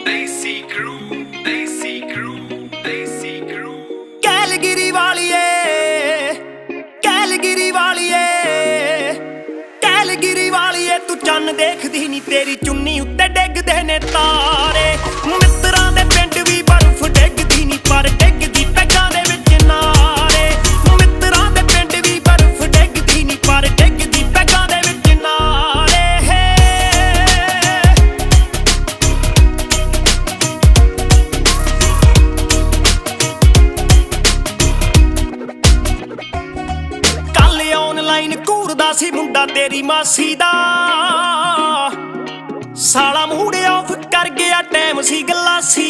Desi crew, Desi crew, Desi crew. Calgary ਵਾਲੀਏ Calgary ਵਾਲੀਏ Calgary ਵਾਲੀਏ ਤੂੰ ਚੰਨ ਦੇਖਦੀ ਨੀ ਤੇਰੀ ਚੁੰਨੀ ਉੱਤੇ ਡਿੱਗਦੇ ਨੇ ਤਾਰੇ ਮਿੱਤਰਾਂ ਦੇ ਪਿੰਡ ਵੀ ਬਰਫ਼ ਡਿੱਗਦੀ ਨੀ ਪਰ ਡਿੱਗਦੀ ਪੈਗਾਂ ਦੇ ਵਿੱਚ ਨਾਰੇ ਮਿੱਤਰਾਂ ਦੇ ਪਿੰਡ ਵੀ ਬਰਫ਼ ਡਿੱਗਦੀ ਨੀ ਪਰ ਡਿੱਗਦੀ ਪੈਗਾਂ ਦੇ ਵਿੱਚ ਨਾਰੇ ਆਨਲਾਈਨ ਘੂਰਦਾ ਸੀ ਮੁੰਡਾ ਤੇਰੀ ਮਾਸੀ ਦਾ ਸਾਲਾ ਮੂਡ ਆਫ ਕਰ ਗਿਆ ਟਾਈਮ ਸੀ ਗਲਾਸੀ